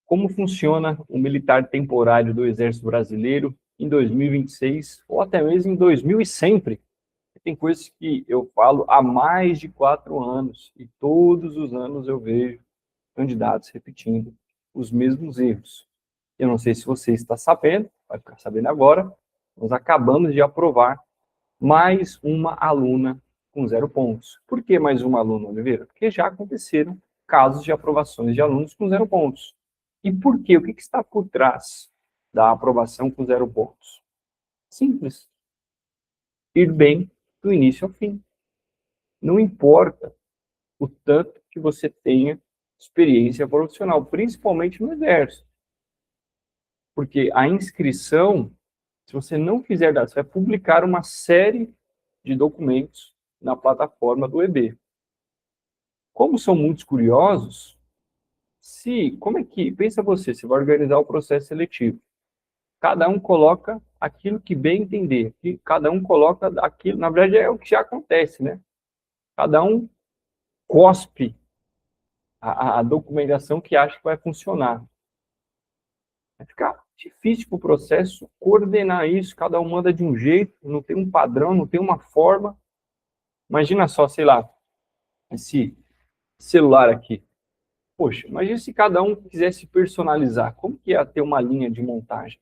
Como funciona o militar temporário do Exército Brasileiro em 2026 ou até mesmo em 2000 e sempre? Tem coisas que eu falo há mais de 4 anos e todos os anos eu vejo candidatos repetindo os mesmos erros. Eu não sei se você está sabendo, vai ficar sabendo agora, nós acabamos de aprovar mais uma aluna com 0 pontos. Por que mais uma aluna, Oliveira? Porque já aconteceram casos de aprovações de alunos com 0 pontos. E por quê? O que está por trás da aprovação com 0 pontos? Simples. Ir bem do início ao fim. Não importa o tanto que você tenha experiência profissional, principalmente no Exército. Porque a inscrição, se você não quiser dar, você vai publicar uma série de documentos na plataforma do EB. Como são muitos curiosos, como é que, pensa você vai organizar o processo seletivo. Cada um coloca aquilo que bem entender, cada um coloca aquilo, na verdade é o que já acontece, né? Cada um cospe a documentação que acha que vai funcionar. Vai ficar difícil para o processo coordenar isso, cada um manda de um jeito, não tem um padrão, não tem uma forma. Imagina só, sei lá, esse celular aqui. Poxa, imagina se cada um quisesse personalizar, como que ia ter uma linha de montagem?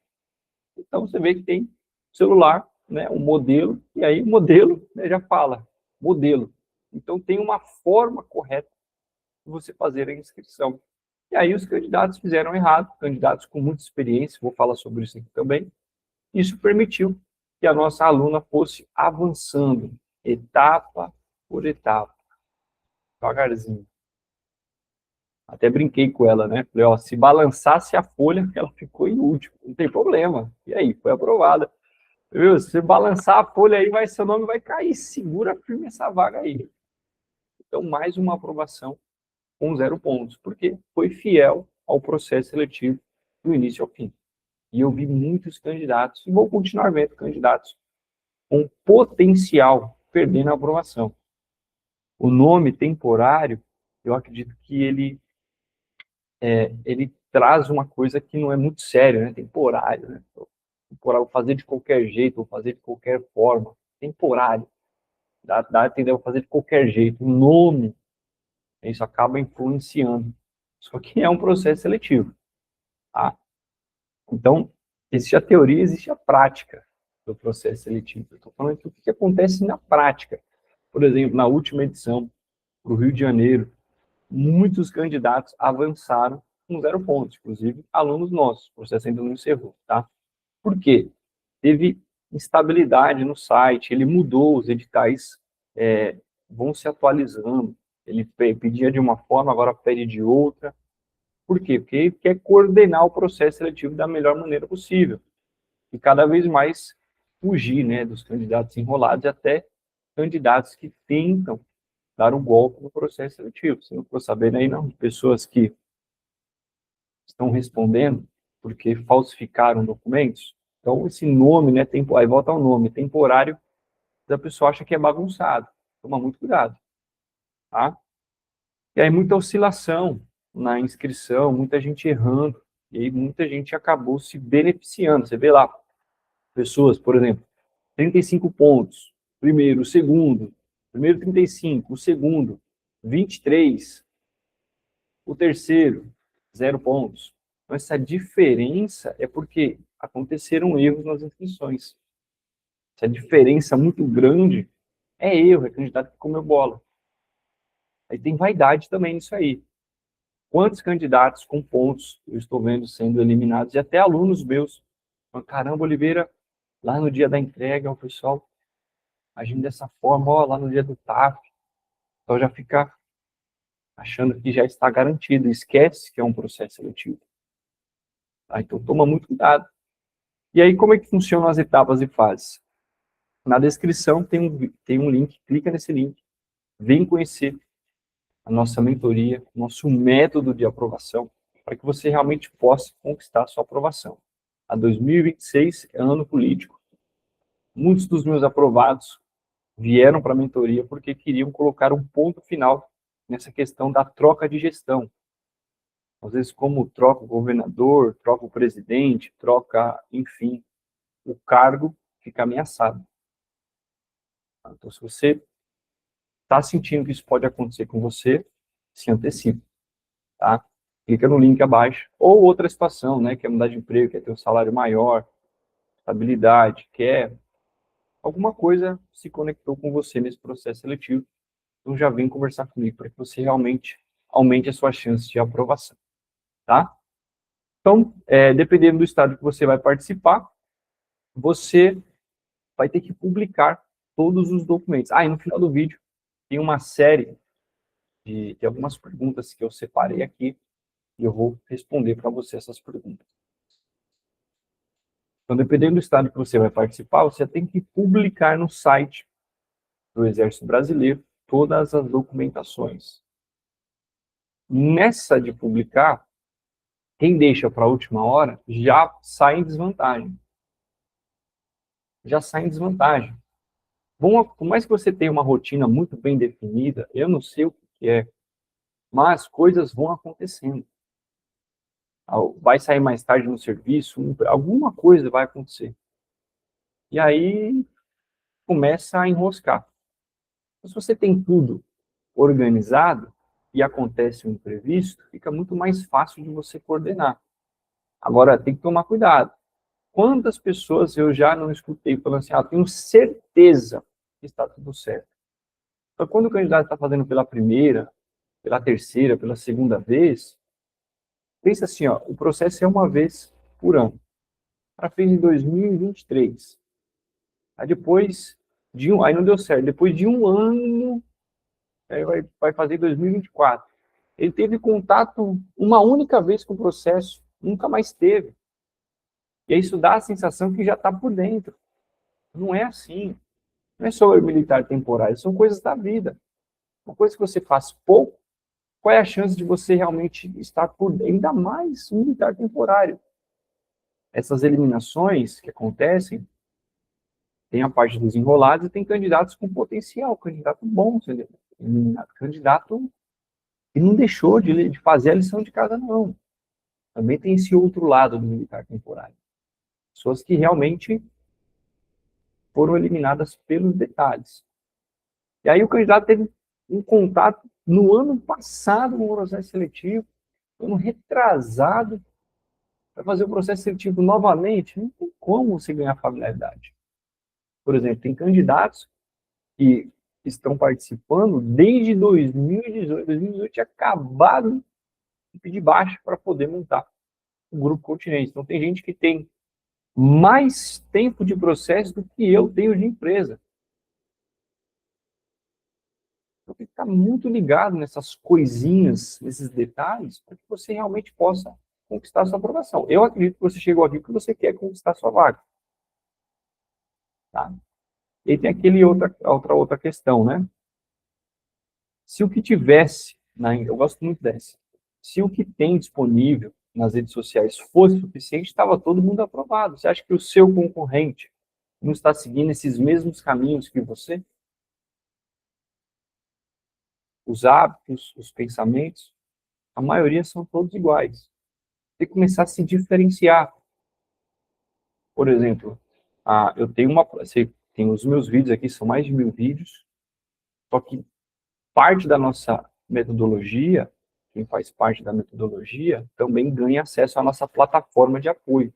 Então você vê que tem celular, né, um modelo, e aí o modelo, né, já fala, modelo. Então tem uma forma correta de você fazer a inscrição. E aí os candidatos fizeram errado, candidatos com muita experiência, vou falar sobre isso aqui também. Isso permitiu que a nossa aluna fosse avançando, etapa por etapa, devagarzinho. Até brinquei com ela, né? Falei, ó, se balançasse a folha, ela ficou em último, não tem problema. E aí, foi aprovada. Viu? Se balançar a folha aí, seu nome vai cair. Segura firme essa vaga aí. Então, mais uma aprovação com 0 pontos, porque foi fiel ao processo seletivo do início ao fim. E eu vi muitos candidatos, e vou continuar vendo candidatos com potencial perdendo a aprovação. O nome temporário, eu acredito que ele traz uma coisa que não é muito séria, né? Temporário, né? Temporário, vou fazer de qualquer jeito, vou fazer de qualquer forma. Temporário. Dá a entender, vou fazer de qualquer jeito. O nome, isso acaba influenciando. Só que é um processo seletivo. Tá? Então, existe a teoria, existe a prática do processo seletivo. Eu estou falando aqui o que acontece na prática. Por exemplo, na última edição, para o Rio de Janeiro, muitos candidatos avançaram com 0 pontos, inclusive alunos nossos, o processo ainda não encerrou, tá? Por quê? Teve instabilidade no site, ele mudou, os editais vão se atualizando, ele pedia de uma forma, agora pede de outra. Por quê? Porque ele quer coordenar o processo seletivo da melhor maneira possível e cada vez mais fugir, né, dos candidatos enrolados e até candidatos que tentam dar um golpe no processo seletivo. Você não ficou sabendo aí, não? Pessoas que estão respondendo porque falsificaram documentos. Então, esse nome, né, aí volta ao nome, temporário, a pessoa acha que é bagunçado. Toma muito cuidado, tá? E aí muita oscilação na inscrição, muita gente errando, e aí muita gente acabou se beneficiando. Você vê lá, pessoas, por exemplo, 35 pontos, primeiro, segundo, primeiro 35, o segundo, 23, o terceiro, 0 pontos. Então, essa diferença é porque aconteceram erros nas inscrições. Essa diferença muito grande é erro, é candidato que comeu bola. Aí tem vaidade também nisso aí. Quantos candidatos com pontos eu estou vendo sendo eliminados, e até alunos meus. Caramba, Oliveira, lá no dia da entrega, o pessoal agindo dessa forma, ó, lá no dia do TAF, então já fica achando que já está garantido, esquece que é um processo seletivo. Tá? Então toma muito cuidado. E aí, como é que funcionam as etapas e fases? Na descrição tem um link, clica nesse link, vem conhecer a nossa mentoria, nosso método de aprovação, para que você realmente possa conquistar a sua aprovação. A 2026 é ano político. Muitos dos meus aprovados vieram para a mentoria porque queriam colocar um ponto final nessa questão da troca de gestão. Às vezes, como troca o governador, troca o presidente, troca, enfim, o cargo fica ameaçado. Então, se você está sentindo que isso pode acontecer com você, se antecipe, tá? Clica no link abaixo. Ou outra situação, né? Quer mudar de emprego, quer ter um salário maior, estabilidade, quer alguma coisa se conectou com você nesse processo seletivo. Então já vem conversar comigo para que você realmente aumente a sua chance de aprovação, tá? Então, dependendo do estado que você vai participar, você vai ter que publicar todos os documentos. E no final do vídeo tem uma série de algumas perguntas que eu separei aqui e eu vou responder para você essas perguntas. Então, dependendo do estado que você vai participar, você tem que publicar no site do Exército Brasileiro todas as documentações. Nessa de publicar, quem deixa para a última hora já sai em desvantagem. Já sai em desvantagem. Bom, por mais que você tenha uma rotina muito bem definida, eu não sei o que é, mas coisas vão acontecendo. Vai sair mais tarde no serviço, alguma coisa vai acontecer. E aí começa a enroscar. Então, se você tem tudo organizado e acontece um imprevisto, fica muito mais fácil de você coordenar. Agora, tem que tomar cuidado. Quantas pessoas eu já não escutei falando assim, tenho certeza que está tudo certo. Então, quando o candidato está fazendo pela primeira, pela terceira, pela segunda vez, pensa assim, o processo é uma vez por ano. Para fez em 2023. Aí depois aí não deu certo. Depois de um ano, aí vai fazer 2024. Ele teve contato uma única vez com o processo, nunca mais teve. E isso dá a sensação que já está por dentro. Não é assim. Não é só o militar temporário, são coisas da vida. Uma coisa que você faz pouco, qual é a chance de você realmente estar por dentro? Ainda mais um militar temporário. Essas eliminações que acontecem, tem a parte dos enrolados e tem candidatos com potencial, candidato bom, candidato que não deixou de fazer a lição de casa, não. Também tem esse outro lado do militar temporário. Pessoas que realmente foram eliminadas pelos detalhes. E aí o candidato teve um contato no ano passado com o processo seletivo, ano retrasado, para fazer o processo seletivo novamente. Não tem como você ganhar familiaridade. Por exemplo, tem candidatos que estão participando desde 2018. 2018 tinha acabado de pedir baixa para poder montar o Grupo Continente. Então, tem gente que tem mais tempo de processo do que eu tenho de empresa. Então, tem que estar muito ligado nessas coisinhas, nesses detalhes, para que você realmente possa conquistar a sua aprovação. Eu acredito que você chegou aqui porque você quer conquistar a sua vaga. Tá? E aí tem aquele outra questão, né? Se o que tivesse, eu gosto muito dessa, se o que tem disponível nas redes sociais fosse suficiente, estava todo mundo aprovado. Você acha que o seu concorrente não está seguindo esses mesmos caminhos que você? Os hábitos, os pensamentos, a maioria são todos iguais. Tem que começar a se diferenciar. Por exemplo, eu tenho tem os meus vídeos aqui, são mais de 1000 vídeos, só que parte da nossa metodologia, quem faz parte da metodologia, também ganha acesso à nossa plataforma de apoio.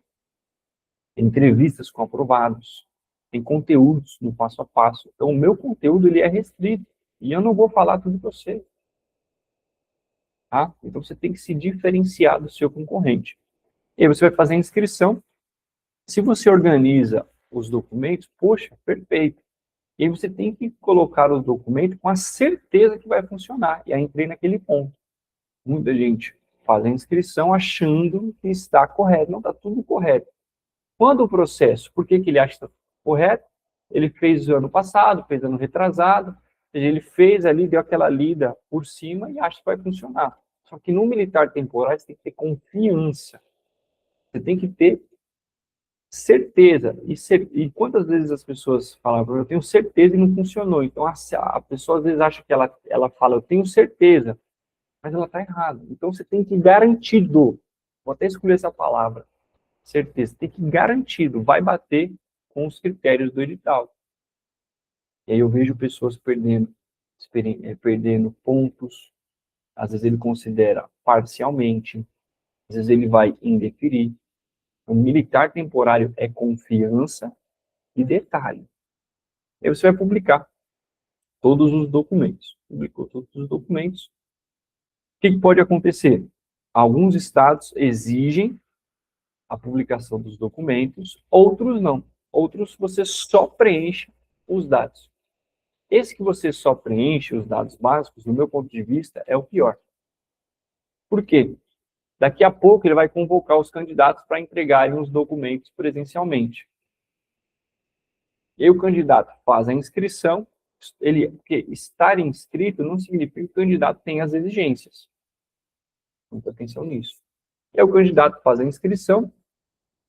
Tem entrevistas com aprovados, tem conteúdos no passo a passo. Então, o meu conteúdo ele é restrito e eu não vou falar tudo para você. Tá? Então, você tem que se diferenciar do seu concorrente. E aí você vai fazer a inscrição. Se você organiza os documentos, poxa, perfeito. E aí você tem que colocar os documentos com a certeza que vai funcionar. E aí entrei naquele ponto. Muita gente faz a inscrição achando que está correto. Não está tudo correto. Quando o processo, por que ele acha que está correto? Ele fez ano passado, fez ano retrasado, ou seja, ele fez ali, deu aquela lida por cima e acha que vai funcionar. Só que no militar temporário você tem que ter confiança. Você tem que ter certeza. E quantas vezes as pessoas falam, eu tenho certeza e não funcionou. Então a pessoa às vezes acha que ela fala, eu tenho certeza, mas ela está errada. Então você tem que garantido, vou até escolher essa palavra, certeza, tem que garantido, vai bater com os critérios do edital. E aí eu vejo pessoas perdendo pontos, às vezes ele considera parcialmente, às vezes ele vai indeferir. O militar temporário é confiança e detalhe. Aí você vai publicar todos os documentos. Publicou todos os documentos. O que pode acontecer? Alguns estados exigem a publicação dos documentos, outros não. Outros você só preenche os dados. Esse que você só preenche os dados básicos, no meu ponto de vista, é o pior. Por quê? Daqui a pouco ele vai convocar os candidatos para entregarem os documentos presencialmente. E aí o candidato faz a inscrição, porque estar inscrito não significa que o candidato tenha as exigências. Muita atenção nisso. E aí o candidato faz a inscrição,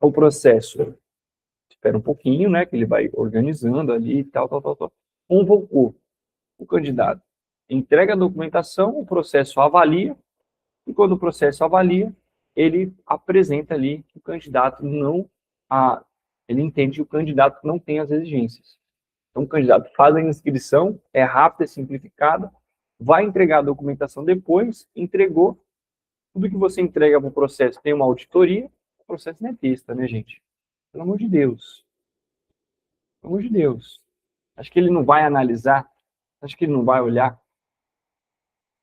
o processo espera um pouquinho, né, que ele vai organizando ali, tal. Convocou o candidato, entrega a documentação, o processo avalia, e quando o processo avalia, ele apresenta ali que o candidato ele entende que o candidato não tem as exigências. Então, o candidato faz a inscrição, é rápida, é simplificada, vai entregar a documentação depois, entregou, tudo que você entrega para o processo tem uma auditoria, o processo não é besta, né, gente? Pelo amor de Deus. Pelo amor de Deus. Acho que ele não vai analisar, acho que ele não vai olhar.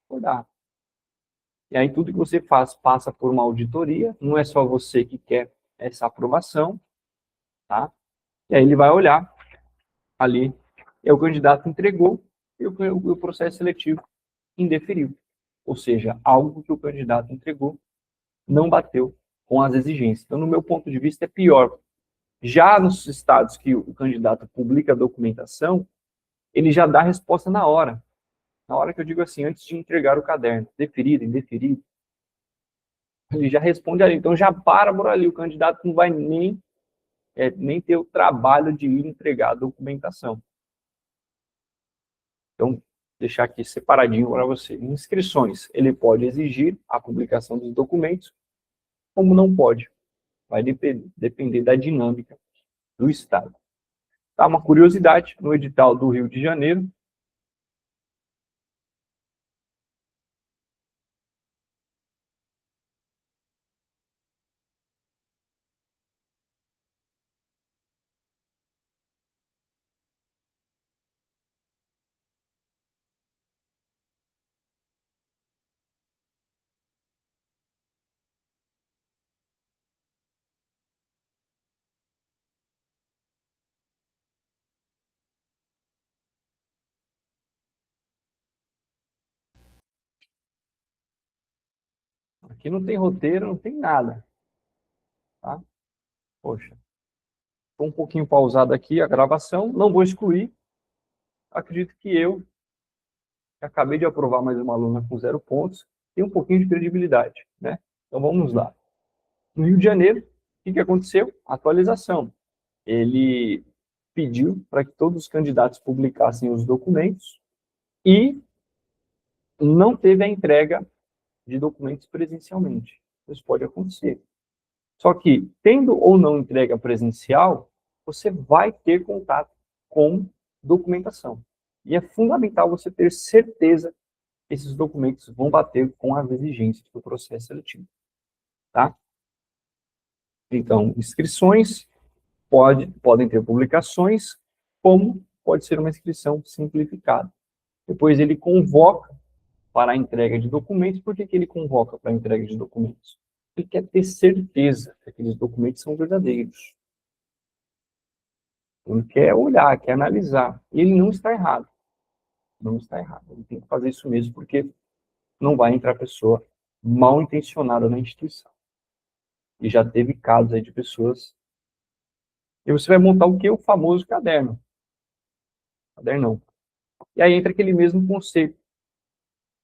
Vou dar. E aí tudo que você faz passa por uma auditoria, não é só você que quer essa aprovação, tá? E aí ele vai olhar ali, e o candidato entregou e o processo seletivo indeferiu. Ou seja, algo que o candidato entregou não bateu com as exigências. Então, no meu ponto de vista, é pior. Já nos estados que o candidato publica a documentação, ele já dá a resposta na hora. Na hora que eu digo assim, antes de entregar o caderno, deferido, indeferido, ele já responde ali. Então, já para por ali. O candidato não vai nem ter o trabalho de ir entregar a documentação. Então, deixar aqui separadinho para você. Inscrições. Ele pode exigir a publicação dos documentos, como não pode. Vai depender da dinâmica do Estado. Tá, uma curiosidade, no edital do Rio de Janeiro, aqui não tem roteiro, não tem nada. Tá? Poxa, estou um pouquinho pausado aqui a gravação, não vou excluir. Acredito que eu acabei de aprovar mais uma aluna com 0 pontos, tem um pouquinho de credibilidade, né? Então vamos lá. No Rio de Janeiro, o que aconteceu? Atualização. Ele pediu para que todos os candidatos publicassem os documentos e não teve a entrega de documentos presencialmente. Isso pode acontecer. Só que, tendo ou não entrega presencial, você vai ter contato com documentação. E é fundamental você ter certeza que esses documentos vão bater com as exigências do processo seletivo. Tá? Então, inscrições podem ter publicações, como pode ser uma inscrição simplificada. Depois ele convoca para a entrega de documentos. Por que ele convoca para a entrega de documentos? Ele quer ter certeza que aqueles documentos são verdadeiros. Ele quer olhar, quer analisar. E ele não está errado. Não está errado. Ele tem que fazer isso mesmo, porque não vai entrar pessoa mal intencionada na instituição. E já teve casos aí de pessoas. E você vai montar o que? O famoso caderno. Cadernão. E aí entra aquele mesmo conceito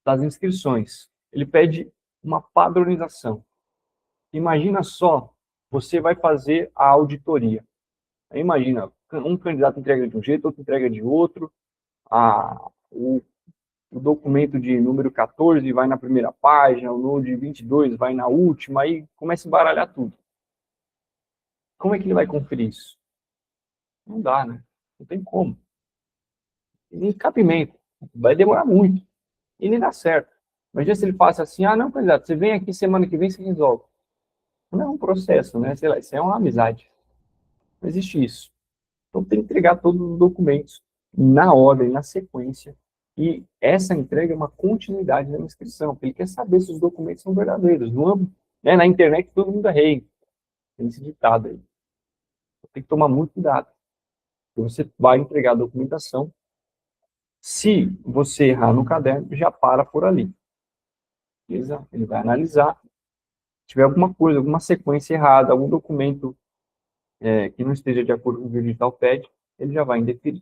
das inscrições. Ele pede uma padronização. Imagina só, você vai fazer a auditoria. Aí imagina, um candidato entrega de um jeito, outro entrega de outro. O o documento de número 14 vai na primeira página, o de 22 vai na última, aí começa a embaralhar tudo. Como é que ele vai conferir isso? Não dá, né? Não tem como. E nem cabimento. Vai demorar muito. E nem dá certo. Imagina se ele passa assim, ah, não, candidato, você vem aqui semana que vem, você resolve. Não é um processo, né? Sei lá, isso é uma amizade. Não existe isso. Então tem que entregar todos os documentos na ordem, na sequência. E essa entrega é uma continuidade da inscrição, porque ele quer saber se os documentos são verdadeiros. Né, na internet todo mundo é rei. Tem esse ditado aí. Tem que tomar muito cuidado. Você vai entregar a documentação. Se você errar no caderno, já para por ali. Beleza? Ele vai analisar. Se tiver alguma coisa, alguma sequência errada, algum documento que não esteja de acordo com o que o edital pede, ele já vai indeferir.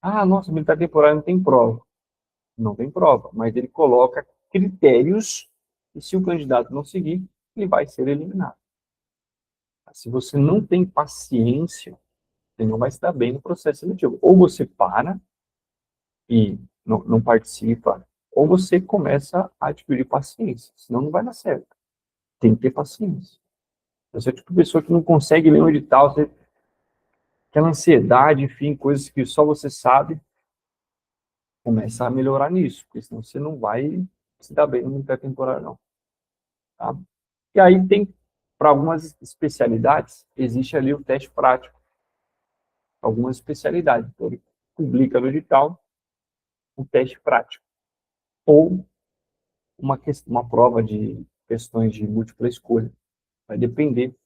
Ah, nossa, militar temporário não tem prova. Não tem prova, mas ele coloca critérios e se o candidato não seguir, ele vai ser eliminado. Se você não tem paciência, você não vai se dar bem no processo seletivo. Ou você para e não participa, ou você começa a adquirir paciência, senão não vai dar certo. Tem que ter paciência. Você é tipo de pessoa que não consegue ler um edital, você, aquela ansiedade, enfim, coisas que só você sabe, começa a melhorar nisso, porque senão você não vai se dar bem no pré-temporário, não. Tá? E aí tem, para algumas especialidades, existe ali o teste prático. Algumas especialidades. Então, ele publica no edital o teste prático. Ou uma prova de questões de múltipla escolha. Vai depender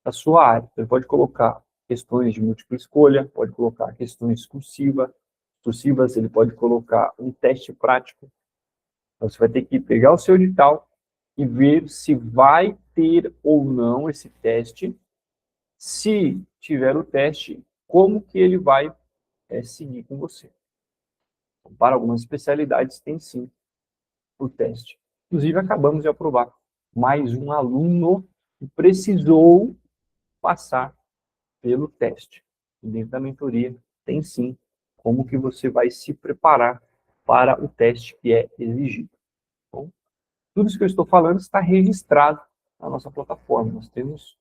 da sua área. Então, ele pode colocar questões de múltipla escolha, pode colocar questões cursivas, ele pode colocar um teste prático. Então, você vai ter que pegar o seu edital e ver se vai ter ou não esse teste. Se tiver o teste, como que ele vai seguir com você. Então, para algumas especialidades, tem sim o teste. Inclusive, acabamos de aprovar mais um aluno que precisou passar pelo teste. E dentro da mentoria, tem sim como que você vai se preparar para o teste que é exigido. Bom, tudo isso que eu estou falando está registrado na nossa plataforma. Nós temos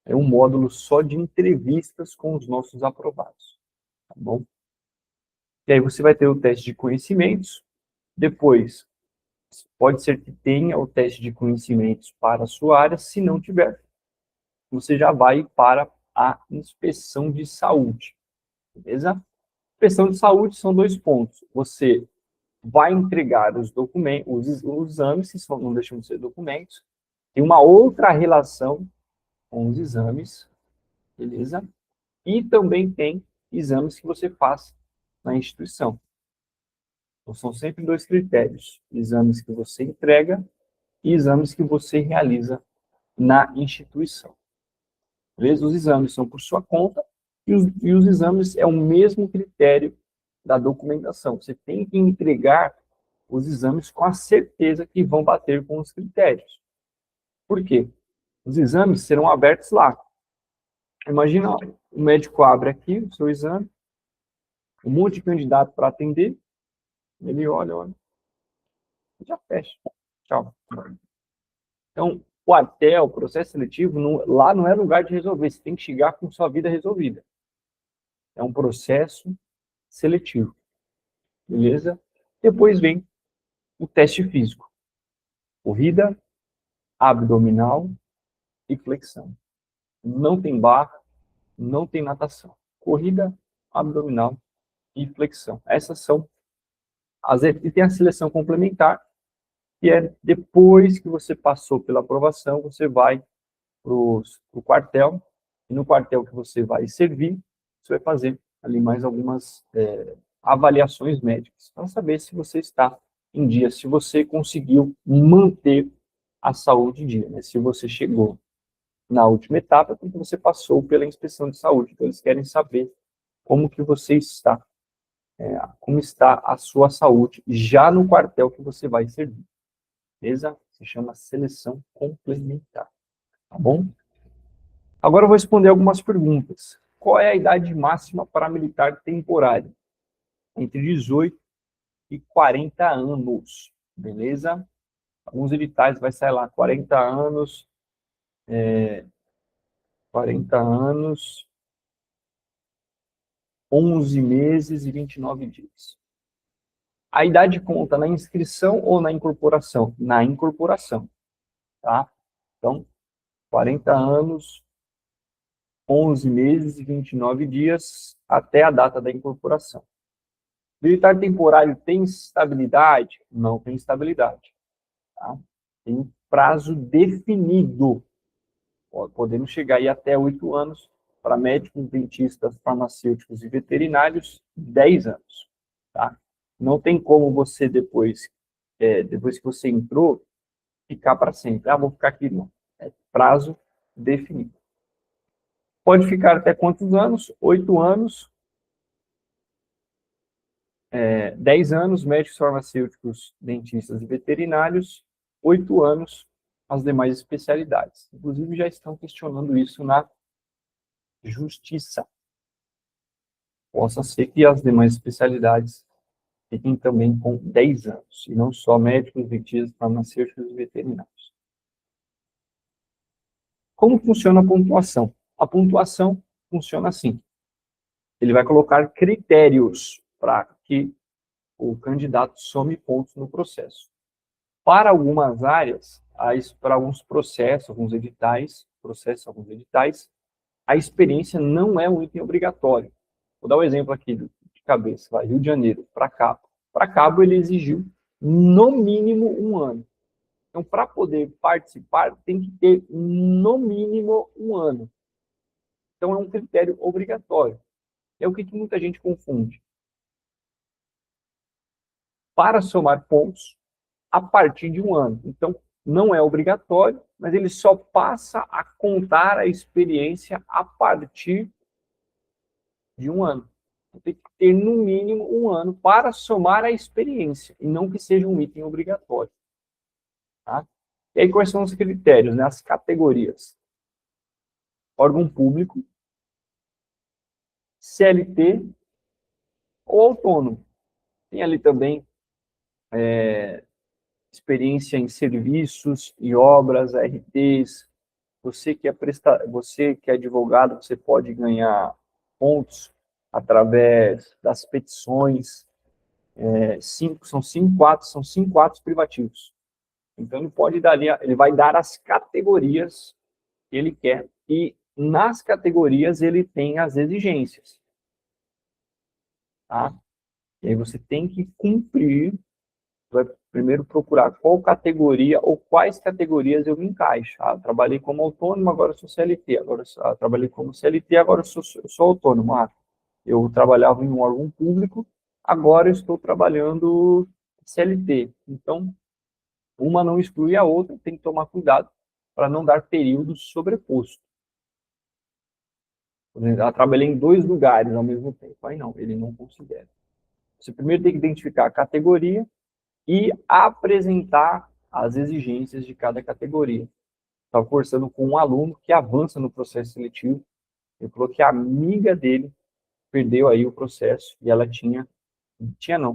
um módulo só de entrevistas com os nossos aprovados. Tá bom? E aí você vai ter o teste de conhecimentos. Depois, pode ser que tenha o teste de conhecimentos para a sua área. Se não tiver, você já vai para a inspeção de saúde. Beleza? Inspeção de saúde são 2 pontos. Você vai entregar os documentos, os exames, que não deixam de ser documentos, tem uma outra relação com os exames, beleza? E também tem exames que você faz na instituição. Então, são sempre 2 critérios: exames que você entrega e exames que você realiza na instituição. Beleza? Os exames são por sua conta e os exames é o mesmo critério da documentação. Você tem que entregar os exames com a certeza que vão bater com os critérios. Por quê? Os exames serão abertos lá. Imagina, o médico abre aqui o seu exame, um monte de candidato para atender, ele olha, e já fecha. Tchau. Então, o processo seletivo, lá não é lugar de resolver, você tem que chegar com sua vida resolvida. É um processo seletivo. Beleza? Depois vem o teste físico. Corrida, abdominal e flexão. Não tem barra, não tem natação. Corrida, abdominal e flexão. Essas são e tem a seleção complementar, que é depois que você passou pela aprovação, você vai para o quartel, e no quartel que você vai servir, você vai fazer ali mais algumas avaliações médicas, para saber se você está em dia, se você conseguiu manter a saúde em dia, né? Se você chegou na última etapa, porque você passou pela inspeção de saúde. Então, eles querem saber como que você está, como está a sua saúde já no quartel que você vai servir. Beleza? Se chama seleção complementar. Tá bom? Agora eu vou responder algumas perguntas. Qual é a idade máxima para militar temporário? Entre 18 e 40 anos, beleza? Alguns editais vai sair lá, 40 anos, 40 anos, 11 meses e 29 dias. A idade conta na inscrição ou na incorporação? Na incorporação, tá? Então, 40 anos, 11 meses e 29 dias até a data da incorporação. Militar temporário tem estabilidade? Não tem estabilidade. Tá? Tem prazo definido. Podemos chegar aí até 8 anos. Para médicos, dentistas, farmacêuticos e veterinários, 10 anos. Tá? Não tem como você, depois que você entrou, ficar para sempre. Ah, vou ficar aqui. Não. É prazo definido. Pode ficar até quantos anos? 8 anos, 10 anos, médicos, farmacêuticos, dentistas e veterinários, 8 anos, as demais especialidades. Inclusive, já estão questionando isso na justiça. Possa ser que as demais especialidades fiquem também com 10 anos, e não só médicos, dentistas, farmacêuticos e veterinários. Como funciona a pontuação? A pontuação funciona assim. Ele vai colocar critérios para que o candidato some pontos no processo. Para algumas áreas, para alguns processos, alguns editais, a experiência não é um item obrigatório. Vou dar um exemplo aqui de cabeça. Rio de Janeiro, para Cabo. Para Cabo, ele exigiu no mínimo 1 ano. Então, para poder participar, tem que ter no mínimo 1 ano. Então, é um critério obrigatório. É o que muita gente confunde. Para somar pontos, a partir de 1 ano. Então, não é obrigatório, mas ele só passa a contar a experiência a partir de 1 ano. Então, tem que ter, no mínimo, 1 ano para somar a experiência, e não que seja um item obrigatório. Tá? E aí, quais são os critérios, né? As categorias? Órgão público, CLT ou autônomo. Tem ali também experiência em serviços e obras, ARTs. Você que é advogado, você pode ganhar pontos através das petições. São cinco atos privativos. Então ele vai dar as categorias que ele quer, e nas categorias ele tem as exigências. Tá? E aí você tem que cumprir. Vai primeiro procurar qual categoria ou quais categorias eu me encaixo. Trabalhei como autônomo, agora sou CLT. Trabalhei como CLT, agora sou autônomo. Eu trabalhava em um órgão público, agora eu estou trabalhando CLT. Então, uma não exclui a outra, tem que tomar cuidado para não dar períodos sobrepostos. Por exemplo, eu trabalhei em 2 lugares ao mesmo tempo. Aí não, ele não considera. Você primeiro tem que identificar a categoria e apresentar as exigências de cada categoria. Estava conversando com um aluno que avança no processo seletivo. Ele falou que a amiga dele perdeu aí o processo e ela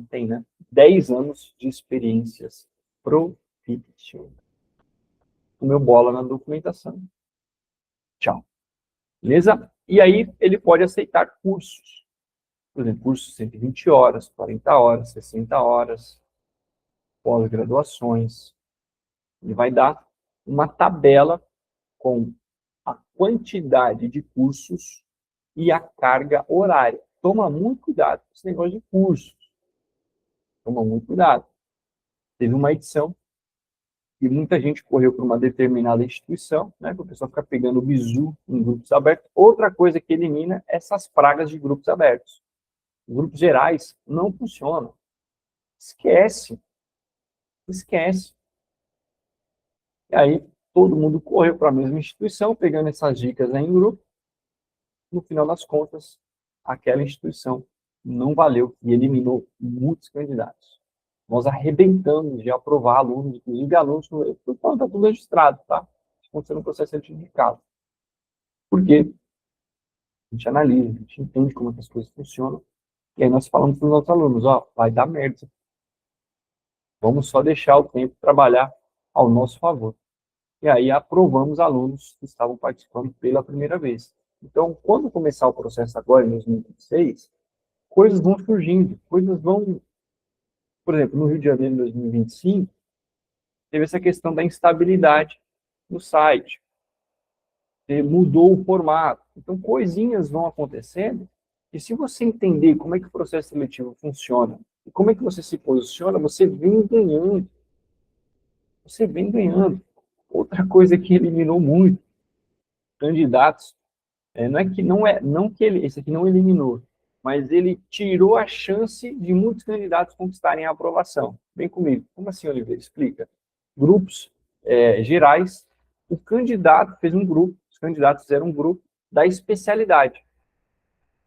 tem, né? 10 anos de experiências profissionais. Comeu bola na documentação. Tchau. Beleza? E aí ele pode aceitar cursos. Por exemplo, cursos de 120 horas, 40 horas, 60 horas, pós-graduações. Ele vai dar uma tabela com a quantidade de cursos e a carga horária. Toma muito cuidado com esse negócio de cursos. Toma muito cuidado. Teve uma edição e muita gente correu para uma determinada instituição, né, que o pessoal fica pegando o bizu em grupos abertos. Outra coisa que elimina é essas pragas de grupos abertos. Grupos gerais não funcionam. Esquece. E aí, todo mundo correu para a mesma instituição, pegando essas dicas aí em grupo. No final das contas, aquela instituição não valeu e eliminou muitos candidatos. Nós arrebentamos de aprovar alunos, inclusive alunos, por conta, está tudo registrado, tá? Acontecendo no processo seletivo de caso. Por quê? A gente analisa, a gente entende como as coisas funcionam, e aí nós falamos para os nossos alunos, vai dar merda, Vamos só deixar o tempo trabalhar ao nosso favor. E aí aprovamos alunos que estavam participando pela primeira vez. Então, quando começar o processo agora, em 2026, coisas vão surgindo, coisas vão... Por exemplo, no Rio de Janeiro, em 2025, teve essa questão da instabilidade no site. Mudou o formato. Então, coisinhas vão acontecendo, e se você entender como é que o processo seletivo funciona, e como é que você se posiciona, você vem ganhando. Você vem ganhando. Outra coisa que eliminou muito candidatos, não que ele, esse aqui não eliminou, mas ele tirou a chance de muitos candidatos conquistarem a aprovação. Vem comigo. Como assim, Oliveira? Explica. Grupos gerais, o candidato fez um grupo, os candidatos fizeram um grupo da especialidade.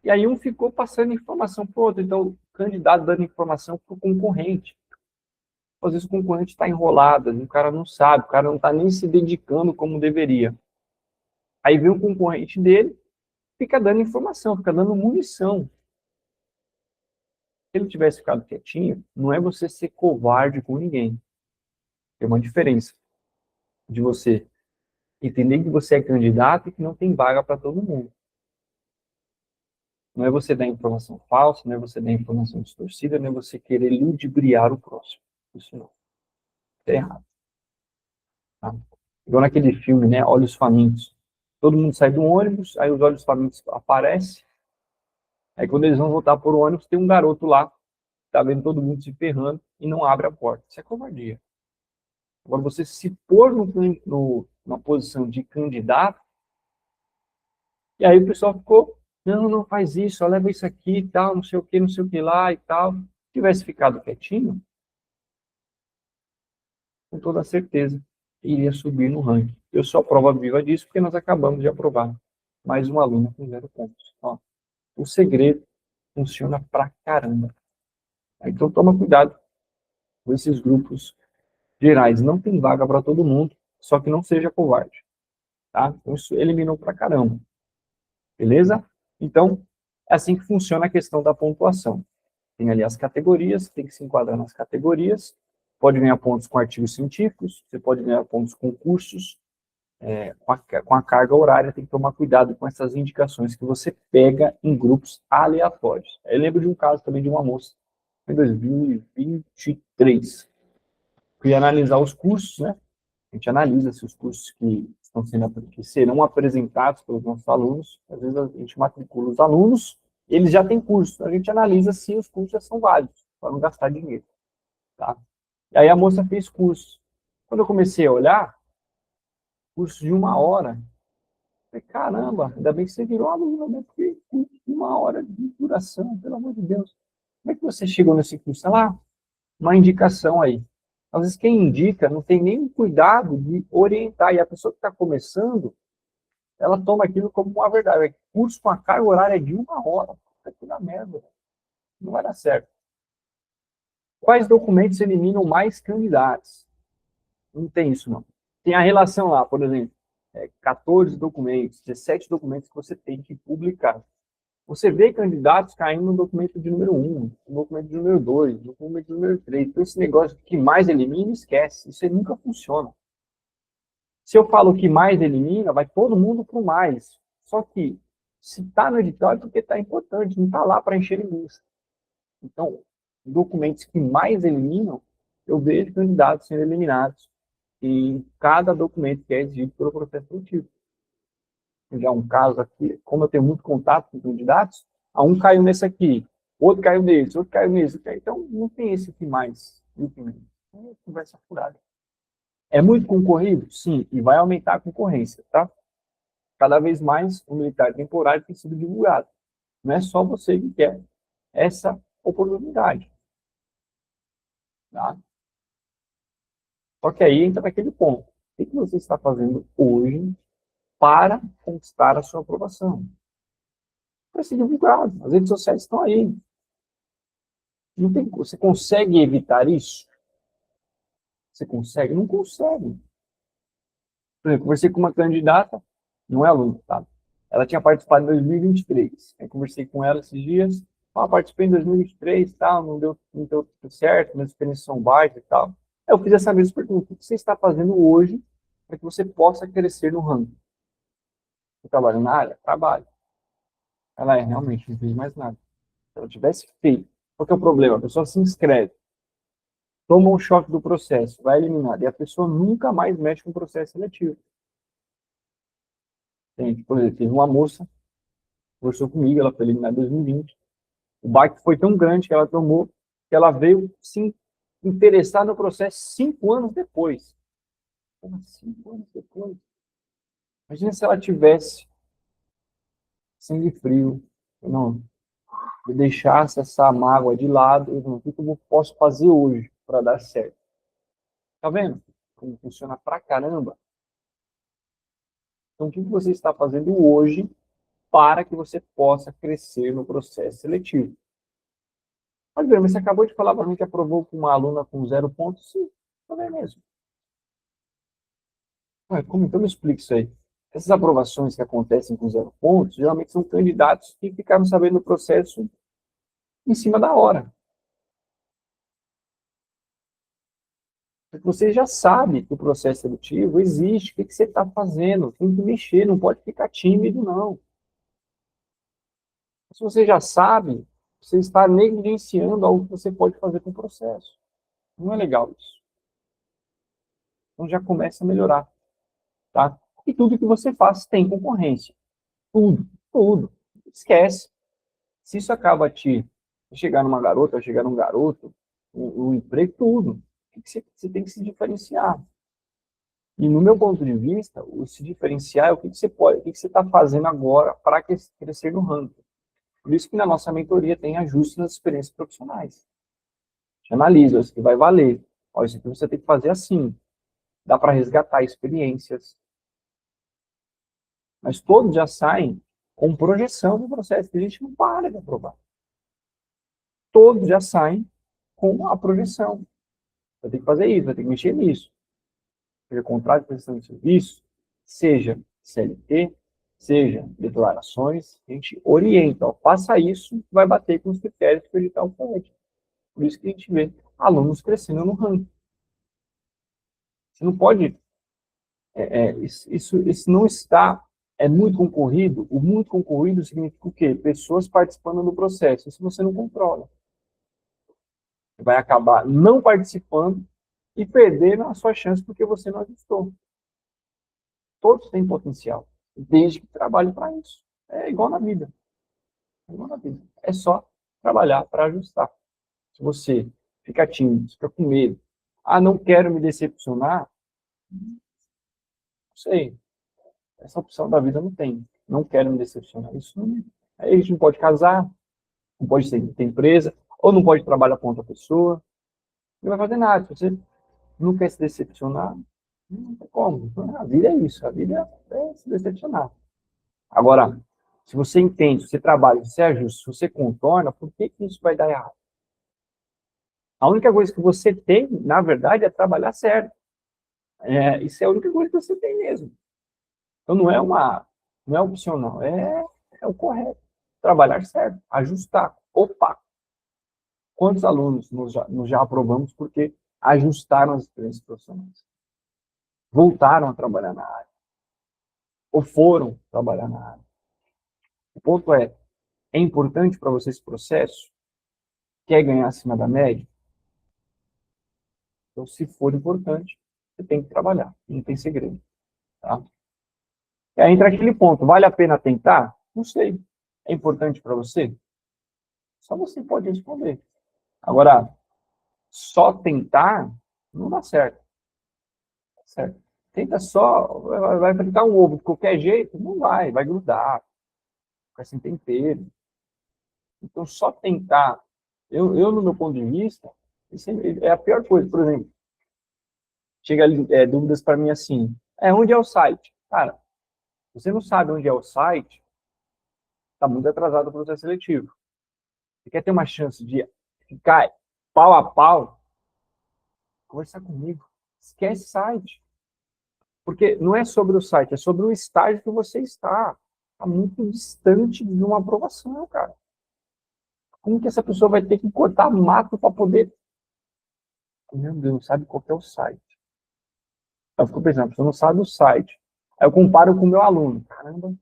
E aí um ficou passando informação para o outro, então o candidato dando informação para o concorrente. Às vezes o concorrente está enrolado, o cara não sabe, o cara não está nem se dedicando como deveria. Aí vem o concorrente dele, fica dando informação, fica dando munição. Se ele tivesse ficado quietinho, não é você ser covarde com ninguém. Tem uma diferença de você entender que você é candidato e que não tem vaga para todo mundo. Não é você dar informação falsa, não é você dar informação distorcida, não é você querer ludibriar o próximo. Isso não. É errado. Tá? Igual naquele filme, né? Olhos Famintos. Todo mundo sai do ônibus, aí os olhos famintos aparecem. Aí quando eles vão voltar por ônibus, tem um garoto lá, tá vendo todo mundo se ferrando e não abre a porta. Isso é covardia. Agora, você se pôr numa posição de candidato, e aí o pessoal ficou, não, não faz isso, leva isso aqui e tal, não sei o que lá e tal. Se tivesse ficado quietinho, com toda certeza, iria subir no ranking. Eu sou a prova viva disso, porque nós acabamos de aprovar mais uma aluna com 0 pontos. Ó, o segredo funciona pra caramba. Então, toma cuidado com esses grupos gerais. Não tem vaga para todo mundo, só que não seja covarde. Tá? Então, isso eliminou pra caramba. Beleza? Então, é assim que funciona a questão da pontuação. Tem ali as categorias, tem que se enquadrar nas categorias. Pode ganhar pontos com artigos científicos, você pode ganhar pontos com cursos, com a carga horária, tem que tomar cuidado com essas indicações que você pega em grupos aleatórios. Eu lembro de um caso também de uma moça, em 2023. Fui analisar os cursos, né? A gente analisa se os cursos que serão apresentados pelos nossos alunos, às vezes a gente matricula os alunos, eles já têm curso, a gente analisa se os cursos já são válidos, para não gastar dinheiro. Tá? E aí a moça fez curso. Quando eu comecei a olhar, curso de 1 hora, eu falei, caramba, ainda bem que você virou aluno, né? Porque curso de 1 hora de duração, pelo amor de Deus. Como é que você chegou nesse curso? Sei lá, uma indicação aí. Às vezes quem indica não tem nem cuidado de orientar, e a pessoa que está começando, ela toma aquilo como uma verdade. Curso com a carga horária de 1 hora. Isso aqui na merda. Não vai dar certo. Quais documentos eliminam mais candidatos? Não tem isso, não. Tem a relação lá, por exemplo, 14 documentos, 17 documentos que você tem que publicar. Você vê candidatos caindo no documento de número 1, no documento de número 2, no documento de número 3. Então, esse negócio que mais elimina, esquece. Isso aí nunca funciona. Se eu falo que mais elimina, vai todo mundo para o mais. Só que, se está no edital, é porque está importante, não está lá para encher linguiça. Então, documentos que mais eliminam, eu vejo candidatos sendo eliminados em cada documento que é exigido pelo processo seletivo. Já um caso aqui, como eu tenho muito contato com candidatos, um caiu nesse aqui, outro caiu nesse, outro caiu nesse. Então, não tem esse que mais e o que menos. É conversa furada. É muito concorrido? Sim, e vai aumentar a concorrência, tá? Cada vez mais o militar temporário tem sido divulgado. Não é só você que quer essa oportunidade. Tá? Só que aí entra naquele ponto. O que você está fazendo hoje para conquistar a sua aprovação? Para ser divulgado. As redes sociais estão aí. Não tem, você consegue evitar isso? Você consegue? Não consegue. Por exemplo, conversei com uma candidata, não é aluna, tá? Ela tinha participado em 2023. Aí conversei com ela esses dias, Participei em 2023 e tal, não deu tudo certo, minhas experiências são baixas e tal. Eu fiz essa mesma pergunta. O que você está fazendo hoje para que você possa crescer no ranking? Você trabalha na área? Trabalho. Ela realmente não fez mais nada. Se ela tivesse feito, qual que é o problema? A pessoa se inscreve, toma um choque do processo, vai eliminada, e a pessoa nunca mais mexe com o processo seletivo. Tem, por exemplo, teve uma moça, conversou comigo, ela foi eliminada em 2020. O baque foi tão grande que ela tomou, que ela veio se interessar no processo 5 anos depois. Como 5 anos depois? Imagina se ela tivesse sangue frio, não, eu deixasse essa mágoa de lado, o que eu posso fazer hoje para dar certo? Tá vendo? Como funciona pra caramba. Então, o que você está fazendo hoje para que você possa crescer no processo seletivo? Pode ver, mas você acabou de falar para mim que aprovou com uma aluna com 0 pontos. Sim, também mesmo. Ué, como então me explica isso aí? Essas aprovações que acontecem com 0 pontos, geralmente são candidatos que ficaram sabendo do processo em cima da hora. Porque você já sabe que o processo seletivo existe, o que você está fazendo, tem que mexer, não pode ficar tímido, não. Se você já sabe, você está negligenciando algo que você pode fazer com o processo. Não é legal isso. Então já começa a melhorar, tá? E tudo que você faz tem concorrência. Tudo, tudo. Esquece. Se isso acaba te chegar numa garota, chegar num garoto, o emprego, tudo. O que você tem que se diferenciar. E no meu ponto de vista, o se diferenciar é o que você pode, o que você está fazendo agora para crescer no ranking. Por isso que na nossa mentoria tem ajustes nas experiências profissionais. A gente analisa, isso que vai valer. Olha, isso aqui você tem que fazer assim. Dá para resgatar experiências. Mas todos já saem com projeção do processo, que a gente não para de aprovar. Todos já saem com a projeção. Vai ter que fazer isso, vai ter que mexer nisso. Seja contrato de prestação de serviço, seja CLT, seja declarações, a gente orienta. Ó, faça isso, vai bater com os critérios que o edital pede. Por isso que a gente vê alunos crescendo no ranking. Você não pode. Isso não está. É muito concorrido. O muito concorrido significa o quê? Pessoas participando do processo. Isso você não controla. Você vai acabar não participando e perdendo a sua chance porque você não ajustou. Todos têm potencial, desde que trabalhe para isso. É igual na vida. É igual na vida. É só trabalhar para ajustar. Se você fica tímido, fica com medo, não quero me decepcionar, não sei. Essa opção da vida não tem. Não quero me decepcionar. Isso não. Aí a gente não pode casar, não pode ter empresa, ou não pode trabalhar com outra pessoa. Não vai fazer nada. Se você não quer se decepcionar, não tem como. A vida é isso. A vida é se decepcionar. Agora, se você entende, se você trabalha, se você ajusta, se você contorna, por que isso vai dar errado? A única coisa que você tem, na verdade, é trabalhar certo. Isso é a única coisa que você tem mesmo. Então não é opcional, é o correto. Trabalhar certo, ajustar. Opa! Quantos alunos nós já aprovamos porque ajustaram as experiências profissionais? Voltaram a trabalhar na área. Ou foram trabalhar na área. O ponto é importante para você esse processo? Quer ganhar acima da média? Então, se for importante, você tem que trabalhar. Não tem segredo. Tá? E aí entra aquele ponto. Vale a pena tentar? Não sei. É importante para você? Só você pode responder. Agora, só tentar não dá certo. Certo? Tenta só, vai fritar um ovo de qualquer jeito? Não vai grudar, ficar sem tempero. Então, só tentar. No meu ponto de vista, isso é a pior coisa. Por exemplo, chega dúvidas para mim assim: onde é o site? Cara, você não sabe onde é o site, está muito atrasado o processo seletivo. Você quer ter uma chance de ficar pau a pau? Conversar comigo. Esquece site. Porque não é sobre o site, é sobre o estágio que você está. Está muito distante de uma aprovação, cara. Como que essa pessoa vai ter que cortar mato para poder... Meu Deus, não sabe qual que é o site. Eu fico pensando, a pessoa não sabe o site. Aí eu comparo com o meu aluno. Caramba,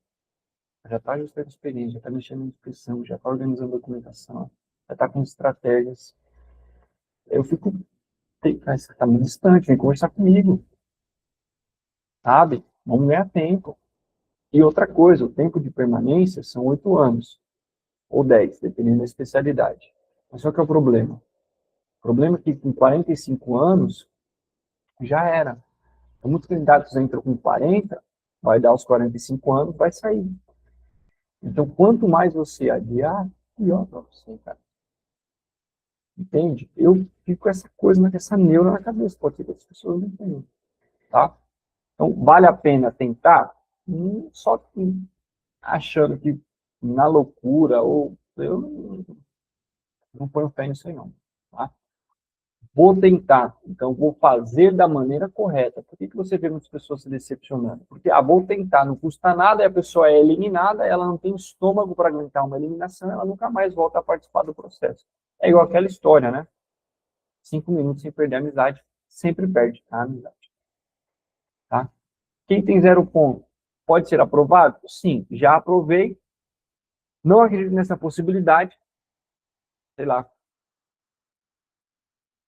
já está ajustando experiência, já está mexendo na inscrição, já está organizando documentação, já está com estratégias. Eu fico, cara, você está muito distante, vem conversar comigo, sabe? Vamos ganhar tempo. E outra coisa, o tempo de permanência são 8 anos, ou 10, dependendo da especialidade. Mas só que é o problema. O problema é que com 45 anos, já era. Então, muitos candidatos entram com 40, vai dar os 45 anos, vai sair. Então, quanto mais você adiar, pior para você, cara. Entende? Eu fico com essa coisa, essa neura na cabeça, pode ser que as pessoas não tenham, tá? Então, vale a pena tentar? Só que achando que na loucura, ou eu não ponho fé nisso aí não, tá? Vou tentar, então vou fazer da maneira correta. Por que você vê muitas pessoas se decepcionando? Porque, vou tentar, não custa nada, e a pessoa é eliminada, ela não tem estômago para aguentar uma eliminação, ela nunca mais volta a participar do processo. É igual aquela história, né? 5 minutos sem perder a amizade, sempre perde a amizade. Tá? Quem tem 0 ponto pode ser aprovado? Sim, já aprovei. Não acredito nessa possibilidade. Sei lá.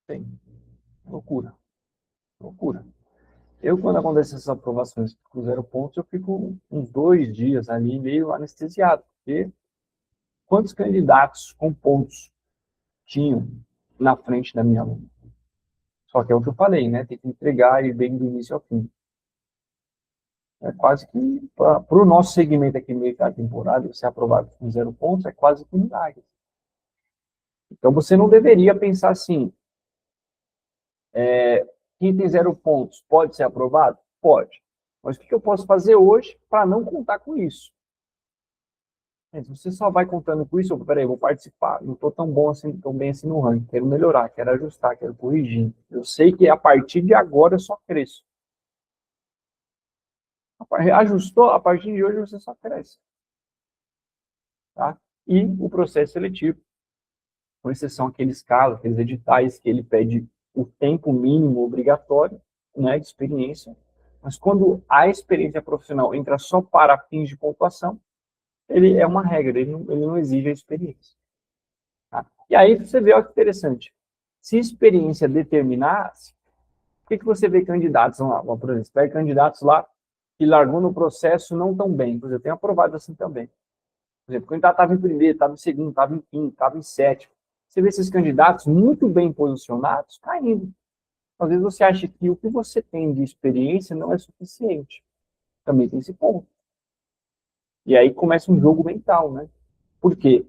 Tem. Loucura. Loucura. Eu, quando acontece essas aprovações com 0 pontos, eu fico uns 2 dias ali meio anestesiado. Porque quantos candidatos com pontos tinham na frente da minha aluna? Só que é o que eu falei, né? Tem que entregar e bem do início ao fim. É quase que, para o nosso segmento aqui meio da temporada, ser aprovado com 0 pontos, é quase que um milagre. Então, você não deveria pensar assim, quem tem 0 pontos pode ser aprovado? Pode. Mas o que eu posso fazer hoje para não contar com isso? Se você só vai contando com isso, peraí, vou participar, não estou tão bom assim, tão bem assim no ranking, quero melhorar, quero ajustar, quero corrigir. Eu sei que a partir de agora eu só cresço. Ajustou, a partir de hoje você só cresce. Tá? E o processo seletivo, com exceção aqueles casos, aqueles editais que ele pede o tempo mínimo obrigatório, né, de experiência, mas quando a experiência profissional entra só para fins de pontuação, ele é uma regra, ele não exige a experiência. Tá? E aí você vê, olha que interessante, se a experiência determinasse, por que você vê candidatos, vamos lá, por exemplo, você pega candidatos lá que largou no processo não tão bem, por exemplo, eu tenho aprovado assim também. Por exemplo, o candidato estava em primeiro, estava em segundo, estava em quinto, estava em sétimo. Você vê esses candidatos muito bem posicionados caindo. Às vezes você acha que o que você tem de experiência não é suficiente. Também tem esse ponto. E aí começa um jogo mental, né? Por quê?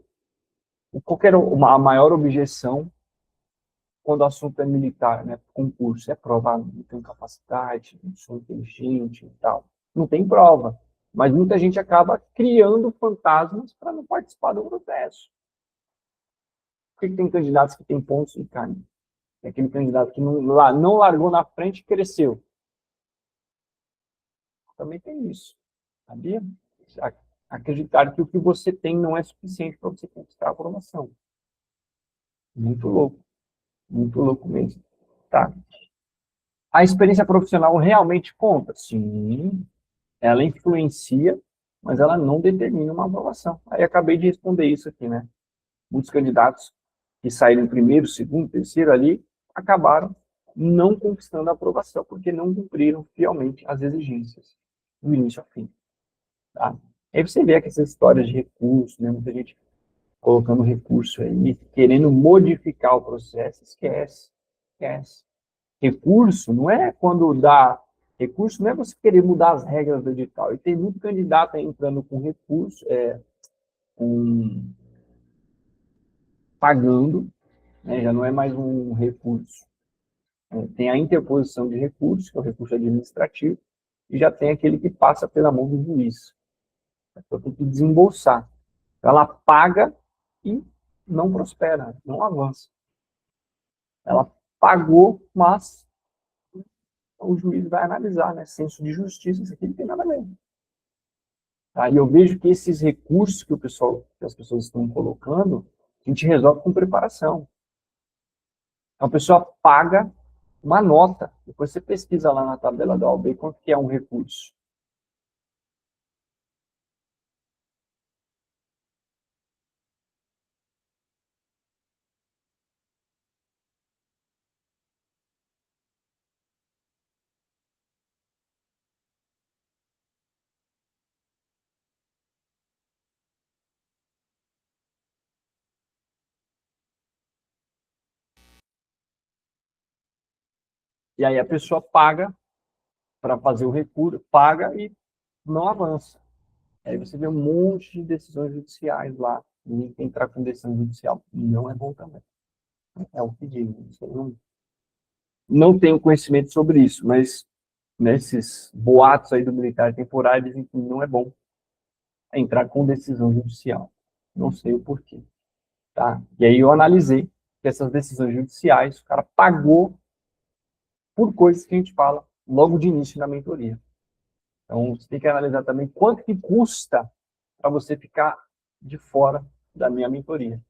Qual era a maior objeção quando o assunto é militar, né? Concurso, é prova, não tenho capacidade, não sou inteligente e tal. Não tem prova. Mas muita gente acaba criando fantasmas para não participar do processo. Por que tem candidatos que têm pontos e caem? É aquele candidato que não largou na frente e cresceu. Também tem isso. Sabia? Acreditar que o que você tem não é suficiente para você conquistar a aprovação. Muito louco. Muito louco mesmo. Tá. A experiência profissional realmente conta? Sim. Ela influencia, mas ela não determina uma aprovação. Aí acabei de responder isso aqui, né? Muitos candidatos que saíram em primeiro, segundo, terceiro ali, acabaram não conquistando a aprovação, porque não cumpriram fielmente as exigências, do início ao fim. Tá? Aí você vê aquelas histórias de recurso, né? Muita gente colocando recurso aí, querendo modificar o processo. Esquece, esquece. Recurso não é quando dá... Recurso não é você querer mudar as regras do edital. E tem muito candidato aí entrando com recurso, pagando, né? Já não é mais um recurso. Tem a interposição de recursos, que é o recurso administrativo, e já tem aquele que passa pela mão do juiz. A pessoa tem que desembolsar. Ela paga e não prospera, não avança. Ela pagou, mas o juiz vai analisar, né? Senso de justiça, isso aqui não tem nada a ver. Tá? E eu vejo que esses recursos que as pessoas estão colocando A gente resolve com preparação. Então, a pessoa paga uma nota. Depois você pesquisa lá na tabela da OAB quanto que é um recurso. E aí a pessoa paga para fazer o recurso, paga e não avança. Aí você vê um monte de decisões judiciais lá. E entrar com decisão judicial não é bom também. É o que diz. Eu não tenho conhecimento sobre isso, mas nesses boatos aí do militar temporário dizem que não é bom entrar com decisão judicial. Não sei o porquê. Tá? E aí eu analisei que essas decisões judiciais, o cara pagou por coisas que a gente fala logo de início na mentoria. Então, você tem que analisar também quanto que custa para você ficar de fora da minha mentoria.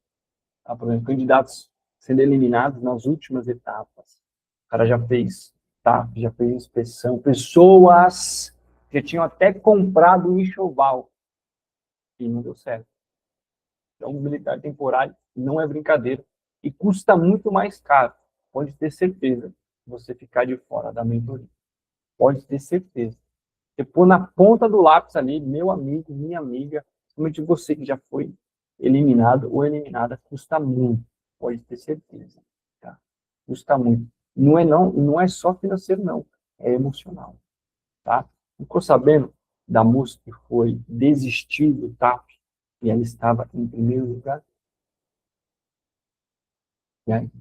Tá? Por exemplo, candidatos sendo eliminados nas últimas etapas. O cara já fez, tá? Já fez inspeção. Pessoas que tinham até comprado um enxoval e não deu certo. Então, o militar temporário não é brincadeira e custa muito mais caro. Pode ter certeza você ficar de fora da mentoria. Pode ter certeza. Você pôr na ponta do lápis ali, meu amigo, minha amiga, principalmente você que já foi eliminado ou eliminada, custa muito. Pode ter certeza. Tá? Custa muito. Não é só financeiro, não. É emocional. Tá? Ficou sabendo da moça que foi desistir do TAP e ela estava em primeiro lugar? E aí?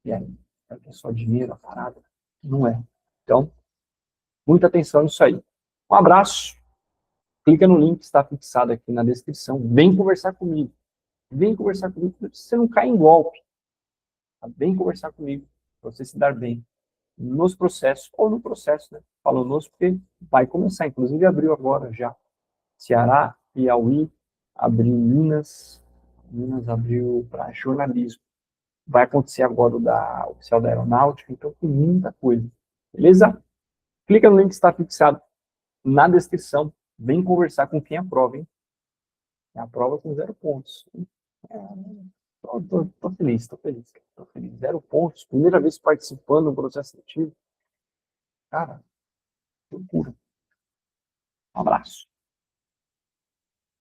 E aí? É só dinheiro, a parada? Não é. Então, muita atenção nisso aí. Um abraço. Clica no link que está fixado aqui na descrição. Vem conversar comigo. Vem conversar comigo para você não cair em golpe. Tá? Vem conversar comigo para você se dar bem nos processos ou no processo, né? Falo nos porque vai começar. Inclusive abriu agora já. Ceará, Piauí, abriu Minas. Minas abriu para jornalismo. Vai acontecer agora o da oficial da aeronáutica. Então tem muita coisa. Beleza? Clica no link que está fixado na descrição. Vem conversar com quem aprova, hein? Aprova com 0 pontos. Tô feliz, tô feliz. Tô feliz. 0 pontos. Primeira vez participando do processo seletivo. Cara, loucura. Um abraço.